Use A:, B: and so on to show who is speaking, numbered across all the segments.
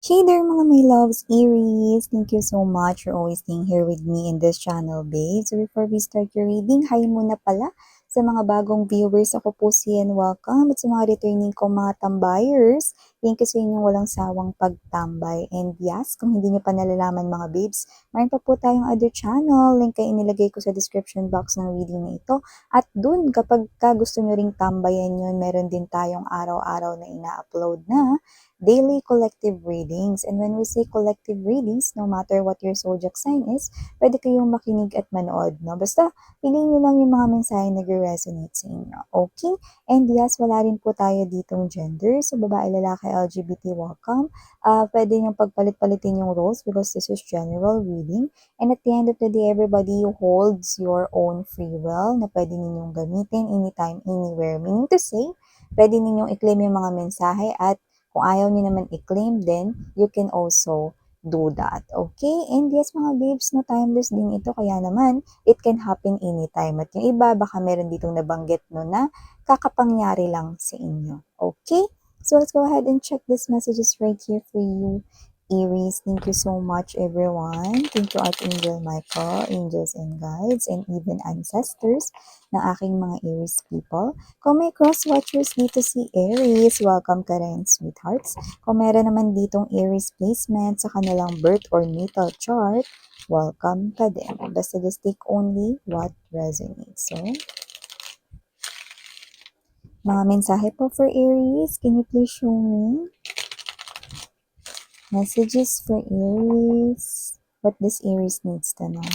A: Hey there mga my loves, Aries! Thank you so much for always being here with me in this channel, babe. So before we start your reading, hi muna pala sa mga bagong viewers. Ako po si Ian, welcome. At sa mga returning ko mga tambayers, thank you sa inyong walang sawang pagtambay. And yes, kung hindi nyo pa nalalaman mga babes, mayroon pa po tayong other channel. Link ay inilagay ko sa description box ng reading na ito. At dun, kapag gusto nyo ring tambayan yun, meron din tayong araw-araw na ina-upload na daily collective readings. And when we say collective readings, no matter what your zodiac sign is, pwede kayong makinig at manood, no? Basta, piliin nyo lang yung mga mensahe na nag-resonate sa inyo. Okay? And yes, wala rin po tayo ditong gender. So, babae, lalaki, LGBT, welcome. Pwede nyo pagpalit-palitin yung roles because this is general reading. And at the end of the day, everybody holds your own free will na pwede ninyong gamitin anytime, anywhere. Meaning to say, pwede ninyong i-claim yung mga mensahe at kung ayaw niyo naman i-claim, then you can also do that. Okay? And yes, mga babes, no, timeless din ito. Kaya naman, it can happen anytime. At yung iba, baka meron ditong nabanggit no na kakapangyari lang sa inyo. Okay? So let's go ahead and check these messages right here for you. Aries, thank you so much everyone. Thank you Archangel Michael, angels and guides, and even ancestors ng aking mga Aries people. Kung may cross-watchers dito si Aries, welcome ka rin, sweethearts. Kung meron naman ditong Aries placement sa kanilang birth or natal chart, welcome ka din. Basta just take only what resonates. So, mga mensahe po for Aries, can you please show me? Messages for Aries. What does Aries needs to know?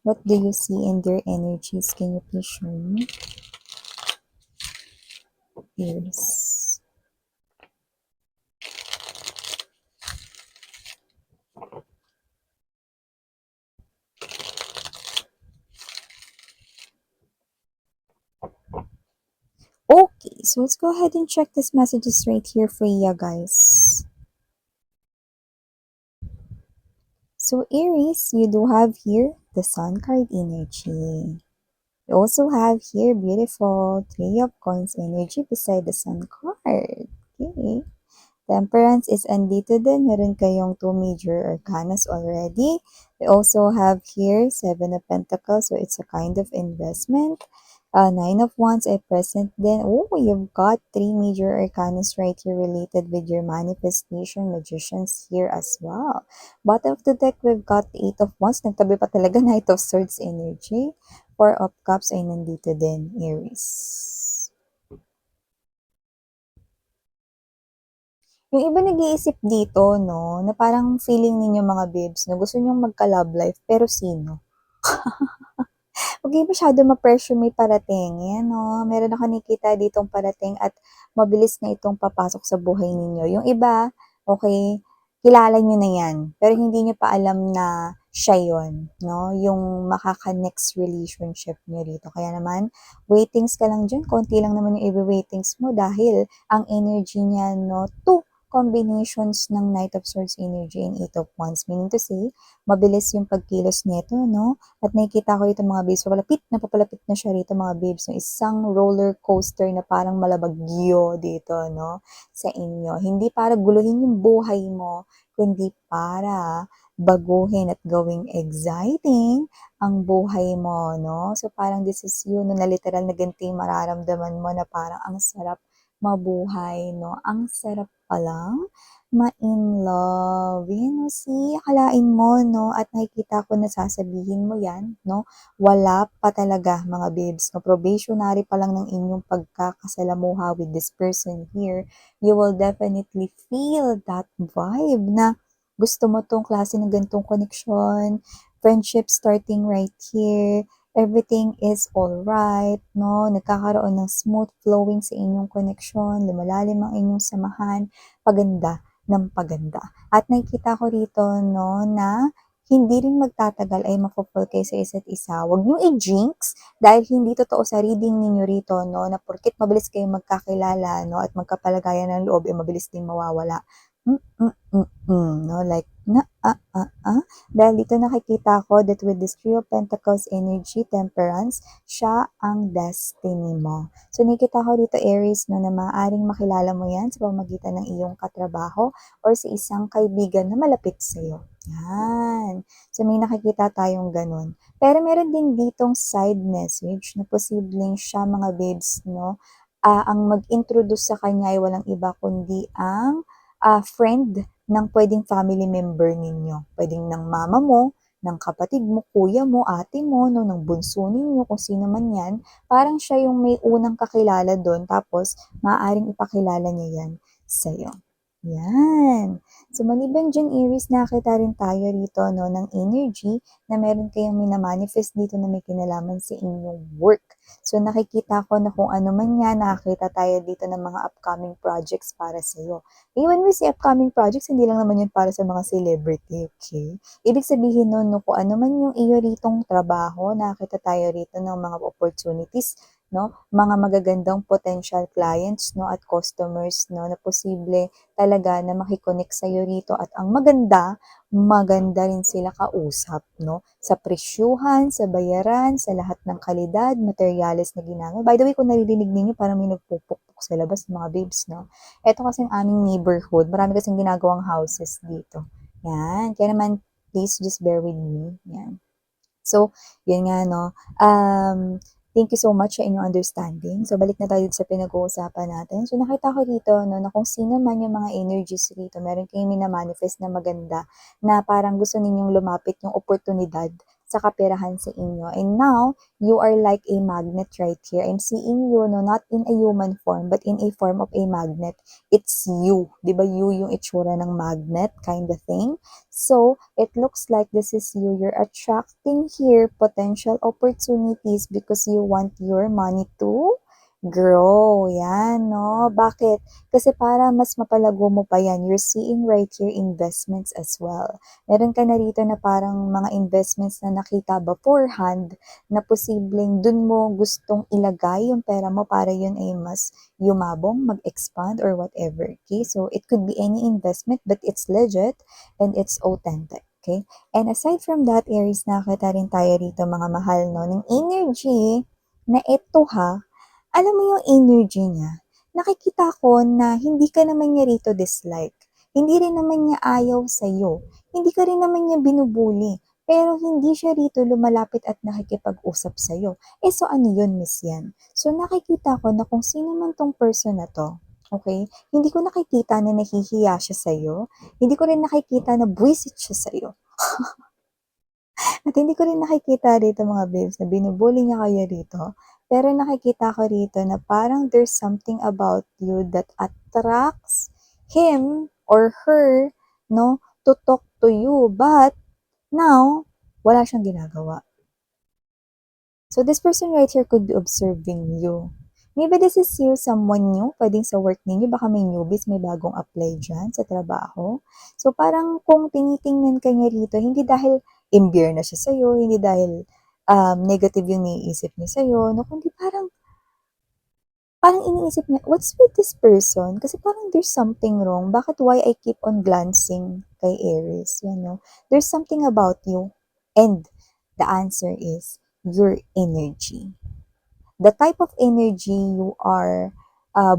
A: What do you see in their energies? Can you please show me? Aries. Okay, so let's go ahead and check these messages right here for you guys. So Aries, you do have here the Sun card energy. You also have here beautiful Three of Coins energy beside the Sun card. Okay. Temperance is andito din. Meron kayong two major arcanas already. We also have here Seven of Pentacles, so it's a kind of investment. Nine of Wands ay present din. Oh, you've got three major arcanas right here related with your manifestation, magicians here as well. Bottom of the deck, we've got the Eight of Wands. Nagtabi pa talaga Knight of Swords energy. Four of Cups ay nandito din, Aries. Yung iba nag-iisip dito, no, na parang feeling ninyo mga babes, no, gusto nyong magka-love life, pero sino? Huwag kayo masyado ma-pressure may parating. Yan, no, meron ako nakikita ditong parating at mabilis na itong papasok sa buhay ninyo. Yung iba, okay, kilala nyo na yan, pero hindi nyo pa alam na siya yun, no, yung makaka-next relationship nyo dito. Kaya naman, waitings ka lang dyan, konti lang naman yung i-waitings mo dahil ang energy niya, no, to combinations ng Knight of Swords energy and Eight of Wands. Meaning to say, mabilis yung pagkilos nito, no? At nakikita ko dito mga babes, papalapit na siya rito mga babes, no? Isang roller coaster na parang malabagyo dito, no? Sa inyo. Hindi para guluhin yung buhay mo, kundi para baguhin at gawing exciting ang buhay mo, no? So parang this is you, no? Na literal na ganito yung mararamdaman mo na parang ang sarap mabuhay, no? Ang sarap palang ma-in love. Yan, no, see, akalain mo, no, at nakikita ko na sasabihin mo yan, no, wala pa talaga, mga babes, no, probationary pa lang ng inyong pagkakasalamuha with this person here, you will definitely feel that vibe na gusto mo tong klase ng ganitong connection, friendship starting right here, everything is alright, no? Nagkakaroon ng smooth flowing sa inyong connection, lumalalim ang inyong samahan, paganda ng paganda. At nakikita ko rito, no, na hindi rin magtatagal ay mapupul kayo sa isa't isa. Huwag niyo i-jinx dahil hindi totoo sa reading ninyo rito, no, na porkit mabilis kayong magkakilala, no, at magkapalagayan ng loob, mabilis din mawawala. No, like, dahil dito nakikita ko that with this Three of Pentacles energy, Temperance, siya ang destiny mo. So, nakikita ko dito, Aries, no, na maaaring makilala mo yan sa pamamagitan ng iyong katrabaho or sa isang kaibigan na malapit sa'yo. Yan. So, may nakikita tayong ganun. Pero meron din ditong side message na posibleng siya, mga babes, no, ang mag-introduce sa kanya ay walang iba kundi ang friend ng pwedeng family member ninyo. Pwedeng ng mama mo, ng kapatid mo, kuya mo, ate mo, no, ng bunso ninyo, kung sino man yan. Parang siya yung may unang kakilala doon, tapos maaaring ipakilala niya yan sa'yo. Yan. So, maliban dyan, Aries, nakita rin tayo rito, no, ng energy na meron kayong minamanifest dito na may kinalaman sa inyong work. So, nakikita ko na kung ano man yan, nakakita tayo dito ng mga upcoming projects para sa'yo. When we say upcoming projects, hindi lang naman yun para sa mga celebrity, okay? Ibig sabihin nun, no, kung ano man yung iyo ritong trabaho, nakakita tayo rito ng mga opportunities, no? Mga magagandang potential clients, no, at customers, no, na posible talaga na makikonek sa'yo rito. At ang maganda, maganda rin sila kausap, no? Sa presyuhan, sa bayaran, sa lahat ng kalidad, materyales na ginamit. By the way, kung naririnig ninyo, parang may nagpupukpuk sa labas, mga babes, no? Ito kasing aming neighborhood, marami kasing ginagawang houses dito. Yan. Kaya naman, please just bear with me. Yan. So, yun nga, no. Thank you so much sa inyong understanding. So, balik na tayo sa pinag-uusapan natin. So, nakita ko dito, no, na kung sino man yung mga energies dito, meron kayong minamanifest na maganda na parang gusto ninyong lumapit yung oportunidad sa kaperahan sa inyo. And now, you are like a magnet right here. I'm seeing you, no, not in a human form, but in a form of a magnet. It's you. Di ba, you yung itsura ng magnet kind of thing. So, it looks like this is you. You're attracting here potential opportunities because you want your money to grow. Yan, no? Bakit? Kasi para mas mapalago mo pa yan, you're seeing right here investments as well. Meron ka na rito na parang mga investments na nakita beforehand na posibleng dun mo gustong ilagay yung pera mo para yun ay mas yumabong, mag-expand or whatever. Okay? So, it could be any investment but it's legit and it's authentic. Okay? And aside from that, Aries, nakakita rin tayo rito, mga mahal, no, ng energy na ito ha, alam mo yung energy niya, nakikita ko na hindi ka naman niya rito dislike. Hindi rin naman niya ayaw sa'yo. Hindi ka rin naman niya binubuli. Pero hindi siya rito lumalapit at nakikipag-usap sa'yo. So ano yun, Miss Yan? So nakikita ko na kung sino man tong person na to, okay, hindi ko nakikita na nahihiya siya sa'yo. Hindi ko rin nakikita na buwisit siya sa'yo. At hindi ko rin nakikita rito, mga babes, na binubuli niya kayo rito. Pero nakikita ko rito na parang there's something about you that attracts him or her, no, to talk to you. But now, wala siyang ginagawa. So this person right here could be observing you. Maybe this is you, someone new, pwedeng sa work ninyo, baka may newbies, may bagong apply dyan sa trabaho. So parang kung tinitingnan ka niya rito, hindi dahil imbir na siya sa'yo, hindi dahil negative yung naiisip niya sa'yo, no, kundi parang iniisip niya, what's with this person? Kasi parang there's something wrong. Bakit why I keep on glancing kay Aries? Yan, no? There's something about you. And the answer is your energy. The type of energy you are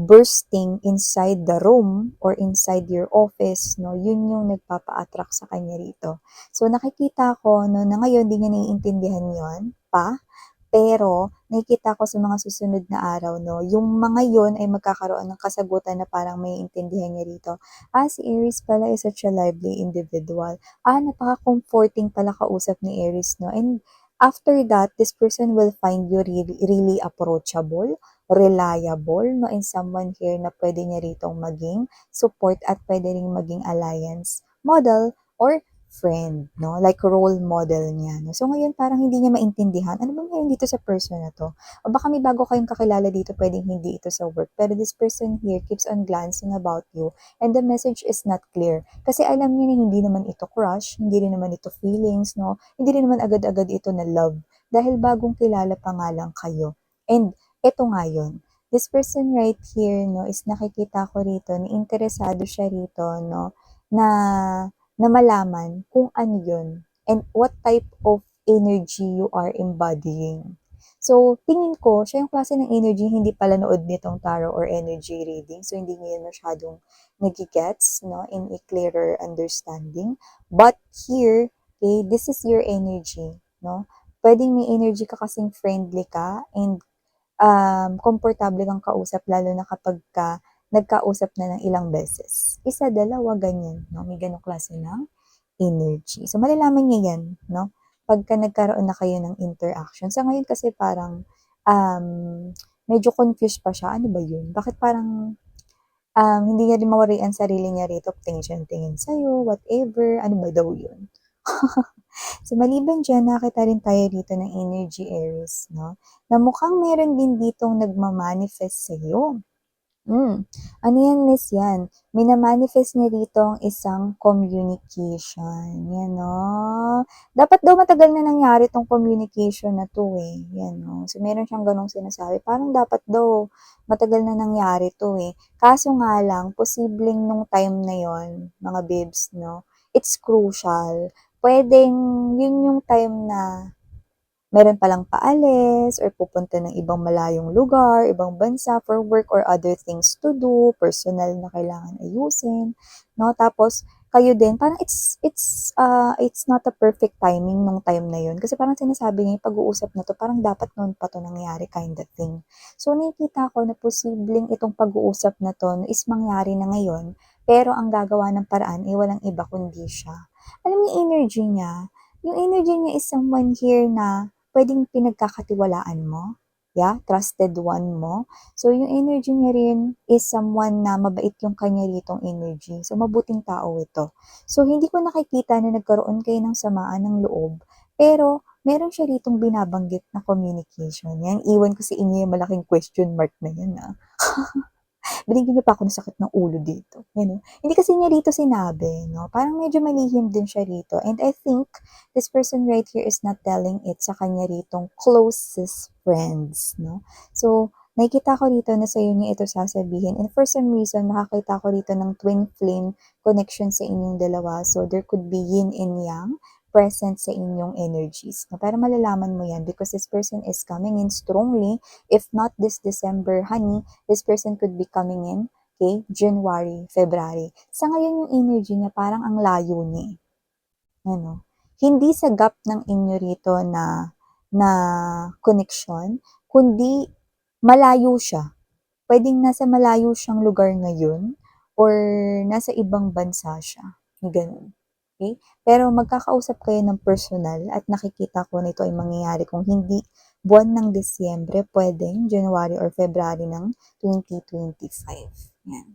A: bursting inside the room or inside your office, no, yun yung nagpapa-attract sa kanya rito. So, nakikita ko, no, na ngayon, di niya naiintindihan yon pa, pero nakikita ko sa mga susunod na araw, no, yung mga yon ay magkakaroon ng kasagutan na parang may intindihan niya rito. Si Aries pala is such a lively individual. Napaka-comforting pala kausap ni Aries, no? And after that, this person will find you really, really approachable, reliable, no, and someone here na pwede niya ritong maging support at pwede ring maging alliance model or friend, no? Like role model niya, no? So ngayon parang hindi niya maintindihan, ano ba meron dito sa person na to? O baka may bago kayong kakilala dito, pwedeng hindi ito sa work. Pero this person here keeps on glancing about you and the message is not clear. Kasi alam niya na hindi naman ito crush, hindi rin naman ito feelings, no? Hindi rin naman agad-agad ito na love. Dahil bagong kilala pa nga lang kayo. And eto nga yun. This person right here, no, is nakikita ko rito na interesado siya rito, no, na na malaman kung ano yun and what type of energy you are embodying. So, tingin ko, siya yung klase ng energy hindi pala nood nitong tarot or energy reading. So, hindi niya yun masyadong nagigets, no, in a clearer understanding. But here, okay, this is your energy, no? Pwedeng may energy ka kasing friendly ka and komportable kang kausap lalo na kapag nagkausap na ng ilang beses. Isa, dalawa, ganyan, no? May ganong klase ng energy. So, malalaman niya yan, no? Pagka nagkaroon na kayo ng interaction. Sa ngayon kasi parang um, medyo confused pa siya. Ano ba yun? Bakit parang hindi niya rin mawari ang sarili niya rito, tingin siya ng tingin sa'yo, whatever, ano ba daw yun? So, maliban diyan, nakita rin tayo dito ng energy Aries, no? Na mukhang meron din ditong nagma-manifest sa'yo. Ano yan, miss yan? Mina-manifest niya dito ang isang communication. Yan, no? Dapat daw matagal na nangyari tong communication na to eh. Yan, no? So, meron siyang ganong sinasabi. Parang dapat daw matagal na nangyari to eh. Kaso nga lang, posibleng nung time na yon mga babes, no? It's crucial. Pwedeng yun yung time na meron palang paalis or pupunta ng ibang malayong lugar, ibang bansa for work or other things to do, personal na kailangan ayusin, no? Tapos kayo din, parang it's not a perfect timing nung time na yun. Kasi parang sinasabi niya, yung pag-uusap na to, parang dapat noon pa to nangyari kind of thing. So, nakikita ko na posibleng itong pag-uusap na to is mangyari na ngayon, pero ang gagawa ng paraan ay walang iba kundi siya. Alam mo yung energy niya is someone here na pwedeng pinagkakatiwalaan mo, yeah, trusted one mo. So, yung energy niya rin is someone na mabait yung kanya ritong energy. So, mabuting tao ito. So, hindi ko nakikita na nagkaroon kayo ng samaan ng loob, pero meron siya ritong binabanggit na communication. Yan, iwan ko sa inyo yung malaking question mark na yan, ah. Binigyan niyo pa ako ng sakit ng ulo dito. You know? Hindi kasi niya rito sinabi, no? Parang medyo malihim din siya rito. And I think this person right here is not telling it sa kanya ritong closest friends, no? So, nakikita ko rito na sa'yo niya ito sasabihin. And for some reason, makakita ko rito ng twin flame connection sa inyong dalawa. So, there could be yin and yang present sa inyong energies. No? Pero malalaman mo yan because this person is coming in strongly. If not this December, honey, this person could be coming in, okay, January, February. Sa ngayon yung energy niya parang ang layo niya. Ano? Hindi sa gap ng inyo rito na connection, kundi malayo siya. Pwedeng nasa malayo siyang lugar ngayon or nasa ibang bansa siya. Ganun. Okay? Pero magkakausap kayo ng personal at nakikita ko na ito ay mangyayari kung hindi buwan ng Disyembre, pwedeng January or February ng 2025. Yan.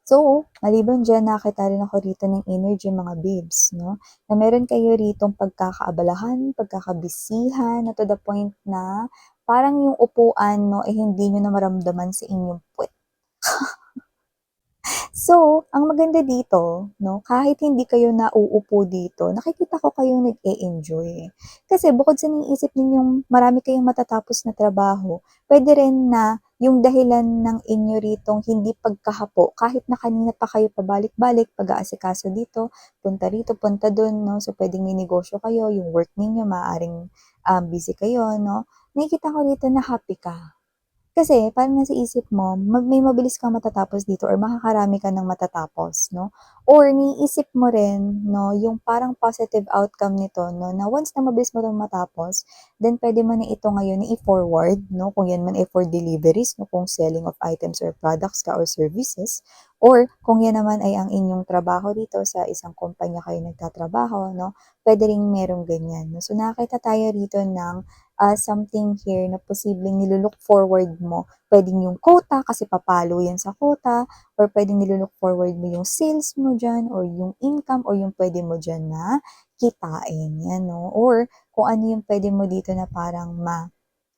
A: So, maliban dyan, nakita rin ako rito ng energy mga babes, no? Na meron kayo ritong pagkakaabalahan, pagkakabisihan, na to the point na parang yung upuan, no, eh hindi nyo na maramdaman sa inyong puwet. So, ang maganda dito, no, kahit hindi kayo nauupo dito, nakikita ko kayong nag-e-enjoy. Kasi bukod sa naiisip ninyong marami kayong matatapos na trabaho, pwede rin na yung dahilan ng inyo ritong hindi pagkahapo, kahit na kanina pa kayo pabalik-balik, pag-aasikaso dito, punta rito, punta dun, no? So, pwedeng may negosyo kayo, yung work ninyo, maaaring busy kayo, no? Nakikita ko dito na happy ka. Kasi parang nasa isip mo, may mabilis kang matatapos dito or makakarami ka ng matatapos, no? Or niisip mo rin, no, yung parang positive outcome nito, no, na once na mabilis mo itong matapos, then pwede mo na ito ngayon i-forward, no, kung yan man ay for deliveries, no, kung selling of items or products ka or services, or kung yan naman ay ang inyong trabaho dito sa isang kumpanya kayo nagtatrabaho, no, pwede rin merong ganyan. No? So nakita tayo rito ng something here na posibleng nilulook forward mo. Pwedeng yung quota kasi papalo yan sa quota or pwedeng nilulook forward mo yung sales mo dyan or yung income or yung pwede mo dyan na kitain. Yan, no? Or kung ano yung pwede mo dito na parang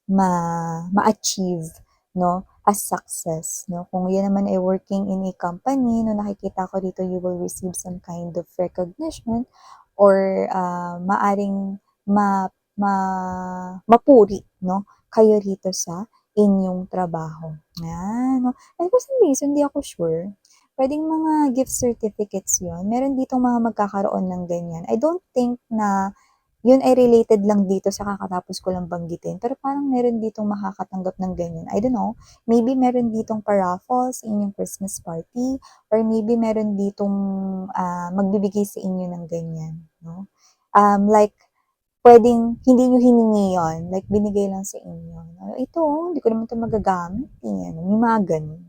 A: ma-achieve, no? As success, no? Kung yan naman ay working in a company, no, nakikita ko dito you will receive some kind of recognition or maaring ma mapuri, no, kayo rito sa inyong trabaho. Yan, no. And for some reason, hindi ako sure. puwedeng mga gift certificates 'yun. Meron ditong mga magkakaroon ng ganyan. I don't think na 'yun ay related lang dito sa kakatapos ko lang banggitin, pero parang meron ditong makakatanggap ng ganyan. I don't know, maybe meron ditong pa-raffle sa inyong Christmas party or maybe meron ditong, magbibigay sa inyo ng ganyan 'no. Like puwedeng hindi niyo hiningi 'yun, like binigay lang sa inyo. "Ito, hindi ko naman 'to magagamit, eh," may mga gano'n.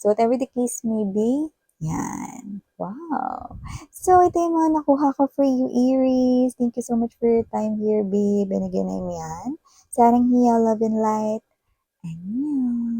A: So, whatever the case may be, 'yan. Wow! So, ito yung mga nakuha ko for you, Aries. Thank you so much for your time here, babe. And again, I'm Yan. Sarang hiya, love and light. Annyeong!